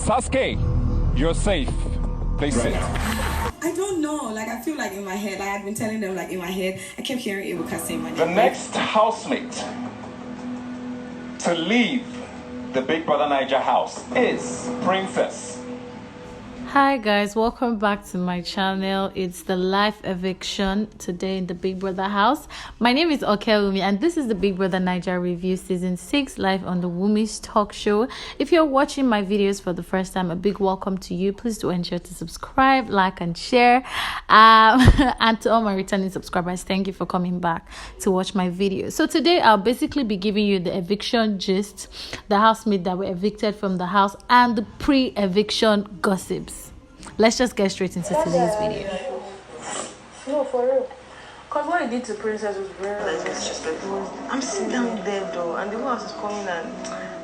Sasuke, you're safe. Please sit. I don't know. Like, I feel like in my head, like I've been telling them, like in my head, I kept hearing Ebuka say my name. The next housemate to leave the Big Brother Bbnaija house is Princess. Hi guys, welcome back to my channel. It's the live eviction today in the Big Brother house. My name is Okewumi and this is the Big Brother Bbnaija review season 6 live on the Wumi's talk show. If you're watching my videos for the first time, a big welcome to you. Please do ensure to subscribe, like and share. And to all my returning subscribers, thank you for coming back to watch my videos. So today I'll basically be giving you the eviction gist, the housemates that were evicted from the house, and the pre-eviction gossips. Let's just get straight into today's video. No, for real. Because what I did to Princess was very disrespectful. I'm sitting down there though, and the whole house is coming and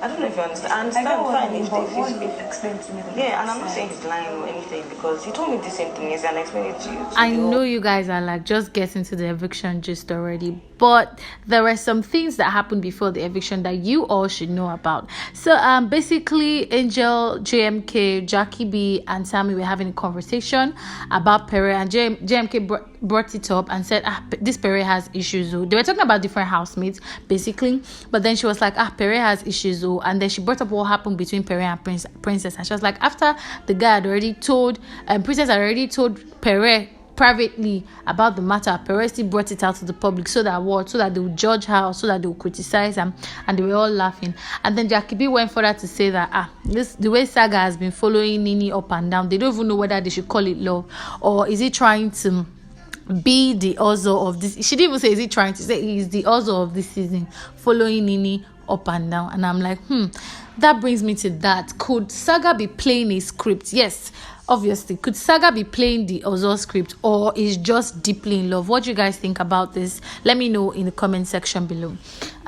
I don't know if you understand. I understand fine if explain to me. Yeah, and I'm not saying he's lying or anything because he told me the same thing and I explained it to you. I know you guys are like just getting to the eviction gist already, but there were some things that happened before the eviction that you all should know about. So basically Angel, JMK, Jackie B and Sammy were having a conversation about Pere, and JMK brought it up and said, this Pere has issues. They were talking about different housemates basically, but then she was like, Pere has issues. And then she brought up what happened between Pere and Princess, and she was like, after the guy had already told Princess had already told Pere privately about the matter, Pere still brought it out to the public so that they would judge her, so that they would criticize her, and they were all laughing. And then Jackie B went further to say that the way Saga has been following Nini up and down, they don't even know whether they should call it love or is he trying to be the Ozo of this. She didn't even say is he trying to say he's the Ozo of this season, following Nini up and down. And I'm like, that brings me to that. Could Saga be playing a script? Yes, obviously. Could Saga be playing the Ozo script, or is just deeply in love? What do you guys think about this? Let me know in the comment section below.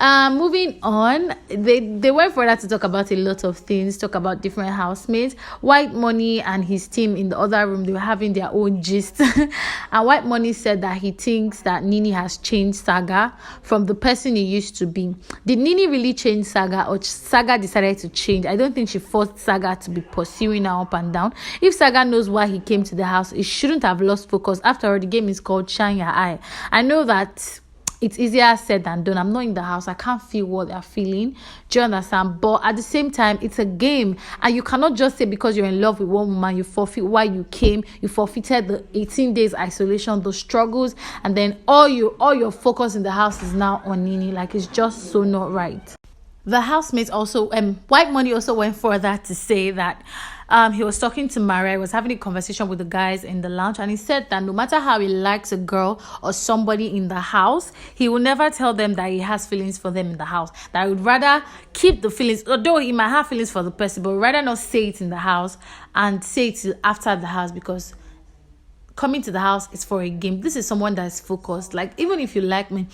Moving on, they went further to talk about a lot of things, talk about different housemates. White Money and his team in the other room, they were having their own gist. And White Money said that he thinks that Nini has changed Saga from the person he used to be. Did Nini really change Saga, or Saga decided to change? I don't think she forced Saga to be pursuing her up and down. If Saga knows why he came to the house, he shouldn't have lost focus. After all, the game is called Shine Your Eye. I know that it's easier said than done. I'm not in the house. I can't feel what they're feeling. Do you understand? But at the same time, it's a game. And you cannot just say because you're in love with one woman, you forfeit why you came. You forfeited the 18 days isolation, the struggles. And then all your focus in the house is now on Nini. Like, it's just so not right. The housemates also, White Money also went further to say that he was talking to Maria, he was having a conversation with the guys in the lounge, and he said that no matter how he likes a girl or somebody in the house, he will never tell them that he has feelings for them in the house. That he would rather keep the feelings, although he might have feelings for the person, but rather not say it in the house and say it after the house, because coming to the house is for a game. This is someone that is focused. Like, even if you like me,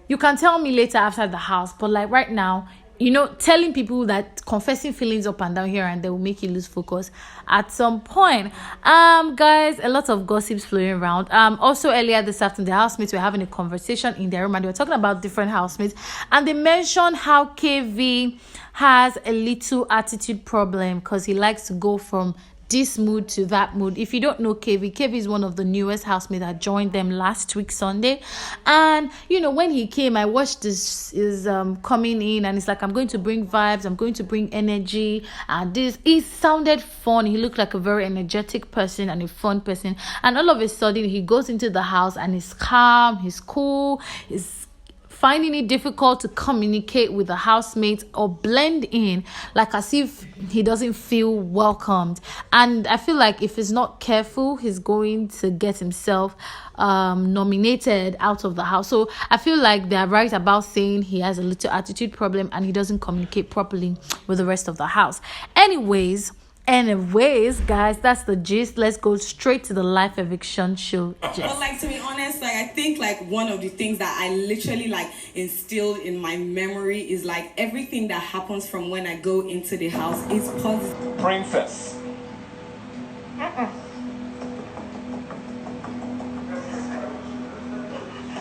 you can tell me later after the house, but like right now, you know, telling people that confessing feelings up and down here and they will make you lose focus at some point. Guys, a lot of gossips flowing around. Also earlier this afternoon, the housemates were having a conversation in their room and they were talking about different housemates, and they mentioned how KV has a little attitude problem because he likes to go from this mood to that mood. If you don't know KV is one of the newest housemates that joined them last week Sunday. And you know, when he came, I watched this is coming in, and it's like, I'm going to bring vibes, I'm going to bring energy, and this, he sounded fun. He looked like a very energetic person and a fun person, and all of a sudden he goes into the house and he's calm, he's cool, he's finding it difficult to communicate with the housemates or blend in, like as if he doesn't feel welcomed. And I feel like if he's not careful, he's going to get himself nominated out of the house. So I feel like they're right about saying he has a little attitude problem and he doesn't communicate properly with the rest of the house. Anyways, guys, that's the gist. Let's go straight to the live eviction show gist. But like, to be honest, like, I think like one of the things that I literally like instilled in my memory is like everything that happens from when I go into the house is positive. Princess.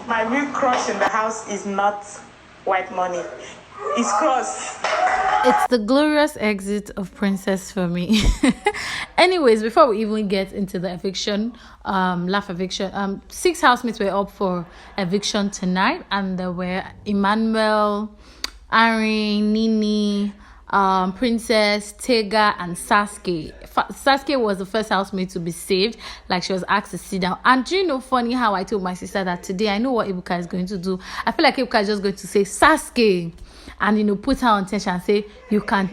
My real crush in the house is not White Money. It's Cross. It's the glorious exit of Princess for me. Anyways, before we even get into the eviction, laugh eviction, 6 housemates were up for eviction tonight, and there were Emmanuel, Arin, Nini, Princess, Tega, and Sasuke. Sasuke was the first housemate to be saved. Like, she was asked to sit down. And do you know, funny how I told my sister that today I know what Ebuka is going to do. I feel like Ebuka is just going to say Sasuke, and put her on tension and say, you can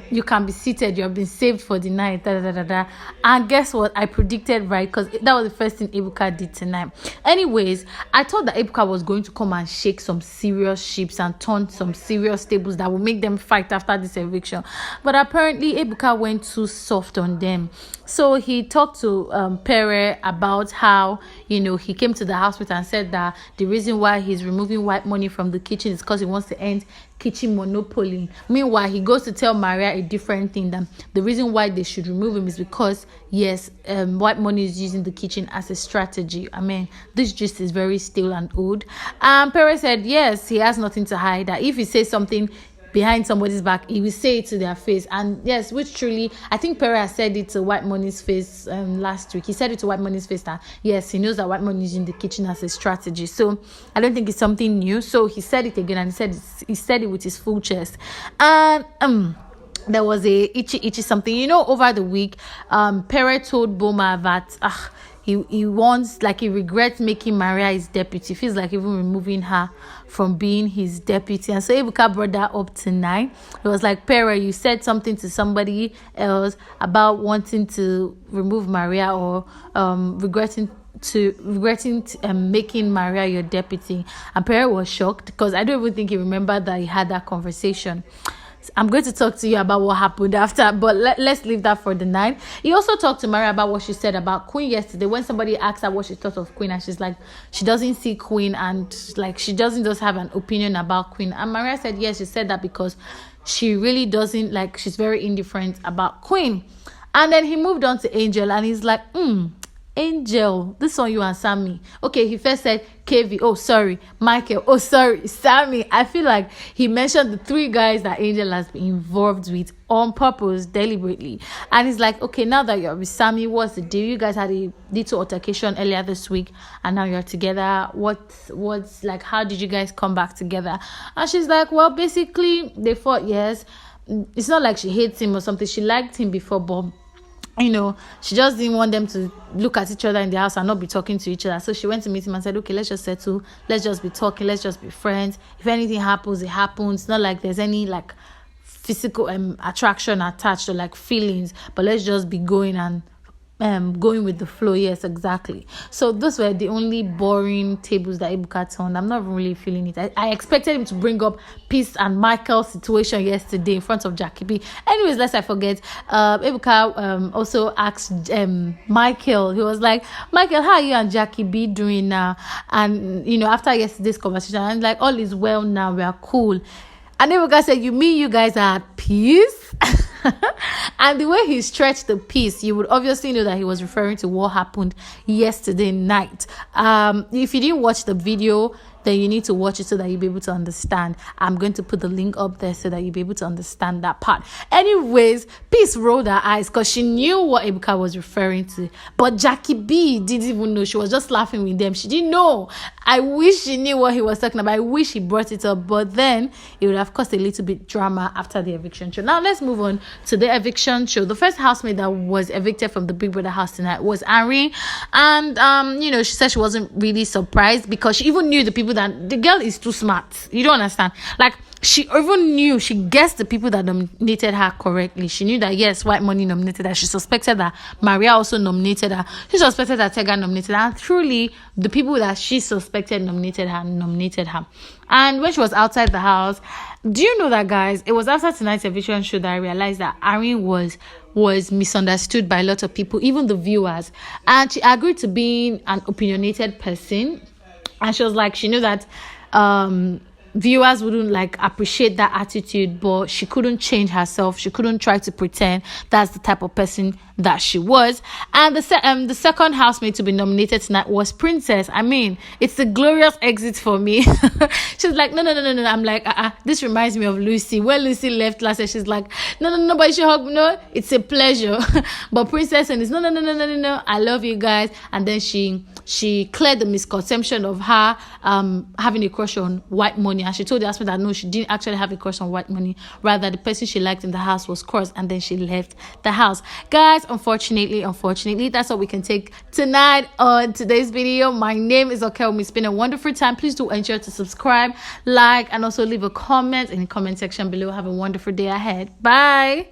be seated, you have been saved for the night, da, da, da, da. And guess what? I predicted right, because that was the first thing Ebuka did tonight. Anyways, I thought that Ebuka was going to come and shake some serious ships and turn some serious tables that will make them fight after this eviction. But apparently Ebuka went too soft on them. So he talked to Pere about how, he came to the hospital and said that the reason why he's removing white money from the kitchen is because he wants to end kitchen monopoly. Meanwhile, he goes to tell Maria a different thing, that the reason why they should remove him is because, yes, white money is using the kitchen as a strategy. I mean, this gist is very stale and old. Pere said, yes, he has nothing to hide, that if he says something behind somebody's back, he will say it to their face. And yes, which truly, I think Pere said it to White Money's face last week. He said it to White Money's face that yes, he knows that White Money is in the kitchen as a strategy. So I don't think it's something new. So he said it again, and he said it with his full chest. And there was a itchy something. Over the week, Pere told Boma that he wants, like, he regrets making Maria his deputy. Feels like even removing her from being his deputy. And so Ebuka brought that up tonight. It was like, Pere, you said something to somebody else about wanting to remove Maria, or regretting making Maria your deputy. And Pere was shocked, because I don't even think he remembered that he had that conversation. I'm going to talk to you about what happened after, but let's leave that for the night. He also talked to Maria about what she said about Queen yesterday, when somebody asked her what she thought of Queen, and she's like, she doesn't see Queen, and like, she doesn't just have an opinion about Queen. And Maria said, yes, she said that because she really doesn't, like, she's very indifferent about Queen. And then he moved on to Angel, and he's like, Angel, this one you answer me. Okay, he first said KV, oh sorry, Michael, oh sorry, Sammy. I feel like he mentioned the 3 guys that Angel has been involved with on purpose, deliberately. And he's like, okay, now that you're with Sammy, what's the deal? You guys had a little altercation earlier this week, and now you're together. What's like, how did you guys come back together? And she's like, well, basically they fought, yes. It's not like she hates him or something. She liked him before, but she just didn't want them to look at each other in the house and not be talking to each other. So she went to meet him and said, okay, let's just settle. Let's just be talking. Let's just be friends. If anything happens, it happens. It's not like there's any, like, physical attraction attached, or like feelings, but let's just be going and going with the flow. Yes, exactly. So those were the only boring tables that Ebuka turned. I'm not really feeling it. I expected him to bring up Peace and Michael's situation yesterday in front of Jackie B. Anyways, lest I forget, Ebuka also asked Michael. He was like, Michael, how are you and Jackie B doing now? And after yesterday's conversation, I'm like, all is well now, we are cool. And Ebuka said, you mean you guys are at peace? And the way he stretched the piece, you would obviously know that he was referring to what happened yesterday night. If you didn't watch the video, then you need to watch it so that you'll be able to understand. I'm going to put the link up there so that you'll be able to understand that part. Anyways, Peace rolled her eyes because she knew what Ebuka was referring to. But Jackie B didn't even know. She was just laughing with them. She didn't know. I wish she knew what he was talking about. I wish he brought it up. But then it would have caused a little bit drama after the eviction show. Now let's move on to the eviction show. The first housemate that was evicted from the Big Brother house tonight was Arin. And, she said she wasn't really surprised because she even knew the people that the girl is too smart. You don't understand. Like, she even knew, she guessed the people that nominated her correctly. She knew that, yes, White Money nominated her. She suspected that Maria also nominated her. She suspected that Tega nominated her. And truly, the people that she suspected nominated her. And when she was outside the house, do you know that, guys, it was after tonight's eviction show that I realized that Arin was misunderstood by a lot of people, even the viewers. And she agreed to being an opinionated person. And she was like, she knew that viewers wouldn't like appreciate that attitude, but she couldn't change herself. She couldn't try to pretend that's the type of person that she was. And the second housemate to be nominated tonight was Princess. I mean, it's a glorious exit for me. She's like, no. I'm like, this reminds me of Lucy. When Lucy left last year, she's like, no, but you should hug me. No, it's a pleasure. But Princess and is no, I love you guys. And then she cleared the misconception of her having a crush on White Money, and she told the husband that no, she didn't actually have a crush on White Money. Rather, the person she liked in the house was Cross, and then she left the house. Guys, unfortunately, that's all we can take tonight on today's video. My name is Okelmi. It's been a wonderful time. Please do ensure to subscribe, like, and also leave a comment in the comment section below. Have a wonderful day ahead. Bye.